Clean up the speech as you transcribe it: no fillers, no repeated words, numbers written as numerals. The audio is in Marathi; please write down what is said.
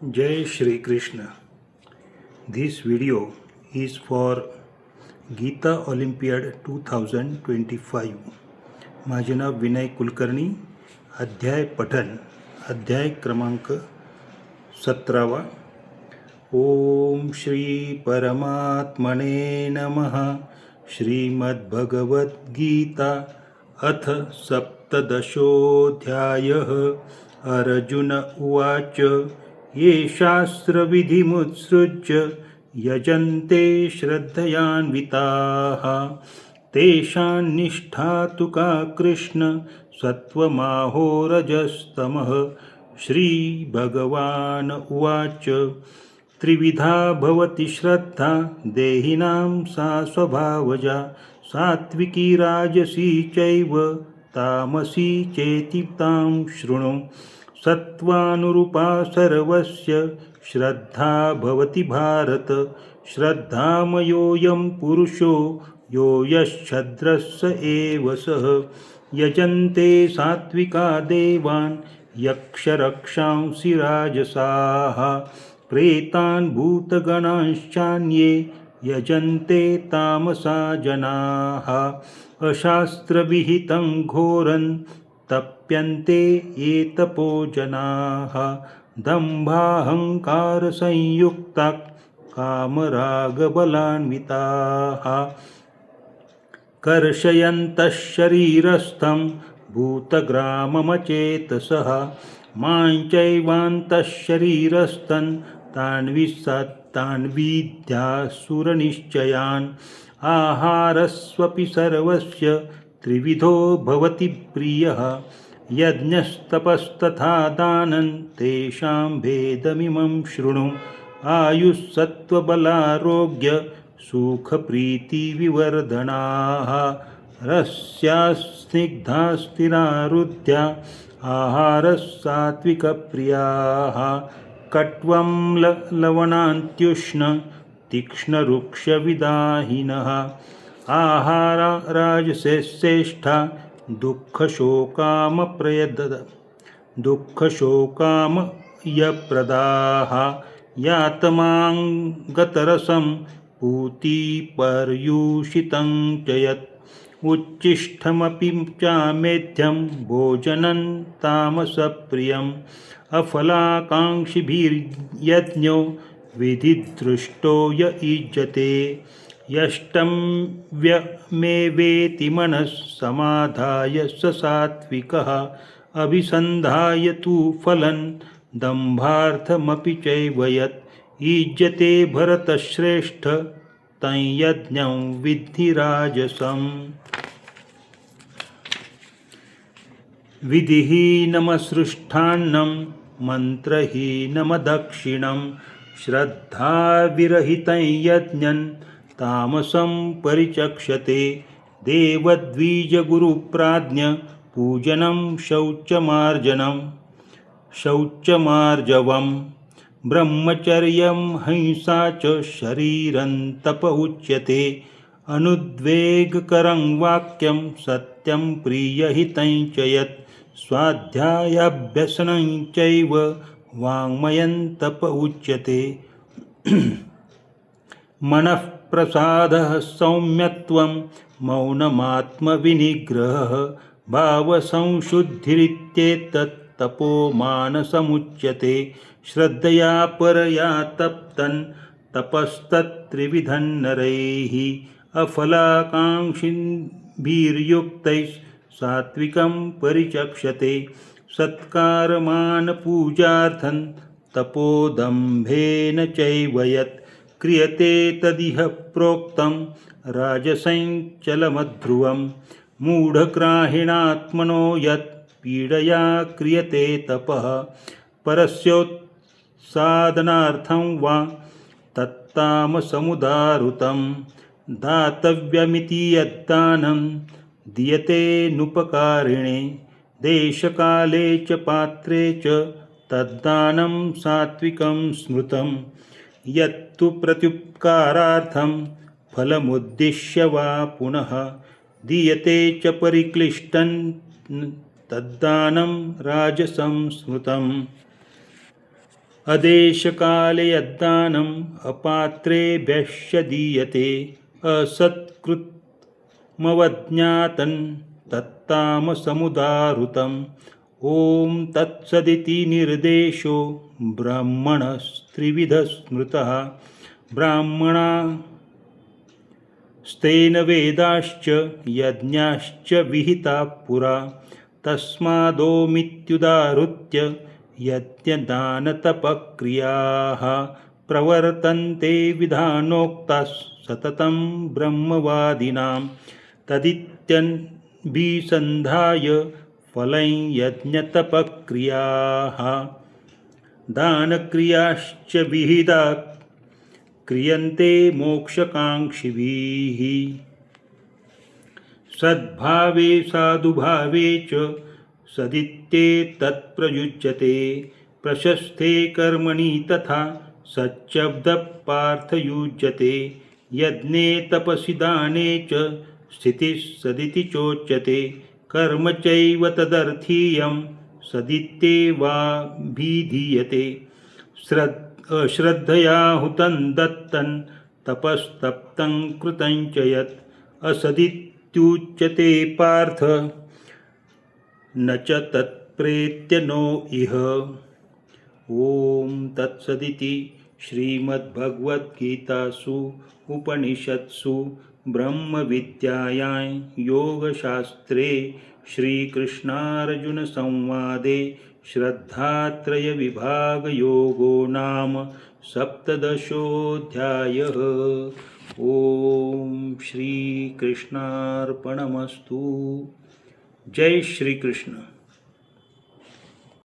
Jai Shri Krishna. This video is for Gita Olympiad 2025. माझे नाव विनय कुलकर्णी. अध्याय पठन. अध्याय क्रमांक 17. ओम श्री परमात्मने नमः. श्रीमद्भगवद्गीता अथ सप्तदशोऽध्यायः. अर्जुन उवाच ये शास्त्रविधिमुत्सृज्य यजन्ते श्रद्धयान्विताः तेषां निष्ठा तु का कृष्ण सत्त्वमाहो रजस्तमः. श्रीभगवान् उवाच त्रिविधा भवति श्रद्धा देहिनां सा स्वभावजा सात्विकी राजसी चैव तामसी चेति तां शृणु. सत्त्वानुरूपा सर्वस्य श्रद्धा भवति भारत. श्रद्धामयोऽयं पुरुषो यो यश्छद्रस्य एव सः. यजन्ते सात्विका देवान् यक्षरक्षांसि राजसाः प्रेतान् भूतगणांश्चान्ये यजन्ते तामसा जनाः. अशास्त्रविहितं घोरं तप्यन्ते ये तपो जनाः दम्भाहङ्कारसंयुक्ता कामरागबलान्विताः कर्षयन्तः शरीरस्थं भूतग्राममचेतसः मां चैवान्तः शरीरस्थं तान् विद्यासुरनिश्चयान्. आहारस्वपि सर्वस्य त्रिविधो भवति प्रियः यज्ञस्तपस्तथा दानं तेषां भेदमिमं शृणु. आयुस्सत्त्वबलारोग्य सुखप्रीतिविवर्धनाः रस्यास्निग्धा स्थिरारुध्या आहारसात्विकप्रियाः. कट्वं लवणान्त्युष्ण तीक्ष्णरुक्षविदाहिनः आहारा राजसेश्रेष्ठा दुःखशोकामयप्रदाः. यातमाङ्गतरसं पूतिपर्युषितं च यत् उच्छिष्टमपि चामेध्यं भोजनं तामसप्रियम्. अफलाकाङ्क्षिभिर्यज्ञो विधिदृष्टो य युज्यते यष्टम्यमेवेति मनः समाधाय स सात्विकः. अभिसन्धाय तु फलं दम्भार्थमपि चैव यत् युज्यते भरतश्रेष्ठ तं यज्ञं विद्धि राजसम्. विधिहीनमसृष्टान्नं मन्त्रहीनमदक्षिणं श्रद्धाविरहितं यज्ञं तामसं परिचक्षते. देवद्विजगुरुप्राज्ञ पूजनं शौचमार्जवम् ब्रह्मचर्यं हिंसा च शरीरं तप उच्यते. अनुद्वेगकरं वाक्यं सत्यं प्रियहितं च यत् स्वाध्यायाभ्यसनं चैव वाङ्मयं तप उच्यते. मनःप्रसादः सौम्यत्वं मौनमात्मविनिग्रहः भावसंशुद्धिरित्येतत् तपो मानसमुच्यते. श्रद्धया परया तप्तं तपस्तत्त्रिविधं नरैः अफलाकाङ्क्षिभिर्युक्तैः सात्विकं परिचक्षते. सत्कारमानपूजार्थं तपोदम्भेन चैव यत् क्रियते तदिह प्रोक्तं राजसञ्चलमध्रुवम्. मूढग्राहिणात्मनो यत् पीडया क्रियते तपः परस्योत्सादनार्थं वा तत्तामसमुदाहृतं. दातव्यमिति यद्दानं दीयते नुपकारिणे देशकाले च पात्रे च तद्दानं सात्विकं स्मृतं. यत्तु प्रत्युपकारार्थं फलमुद्दिश्य वा पुनः दीयते च परिक्लिष्टं तद्दानं राजसं स्मृतम्. अदेशकाले यद्दानम् अपात्रेभ्यश्च दीयते असत्कृतमवज्ञातं तत्तामसमुदाहृतम् ॐ तत्सदिति निर्देशो ब्राह्मणस्त्रिविधः स्मृतः ब्राह्मणास्तेन वेदाश्च यज्ञाश्च विहिताः पुरा तस्मादोमित्युदाहृत्य यज्ञदानतपक्रियाः प्रवर्तन्ते विधानोक्ताः सततं ब्रह्मवादिनां तदित्यभिसन्धाय फलं यज्ञतपक्रियाः दानक्रियाश्च विहिता क्रियन्ते मोक्षकाङ्क्षिभिः सद्भावे साधुभावे च सदित्येतत्प्रयुज्यते प्रशस्ते कर्मणि तथा सच्चब्दपार्थयुज्यते यज्ञे तपसि दाने च स्थितिः सदिति चोच्यते कर्म चैव तदर्थीयं सदित्येवाभिधीयते श्रद्धया हुतं दत्तं तपस्तप्तं कृतं च यत् असदित्युच्यते पार्थ न च तत्प्रेत्य नो इह। ॐ तत्सदिति श्रीमद्भगवद्गीतासु उपनिषत्सु ब्रह्मविद्यायां योगशास्त्रे श्रीकृष्णार्जुनसंवादे श्रद्धात्रयविभागयोगो नाम 17ोऽध्यायः। ॐ श्रीकृष्णार्पणमस्तु। जय श्री कृष्ण।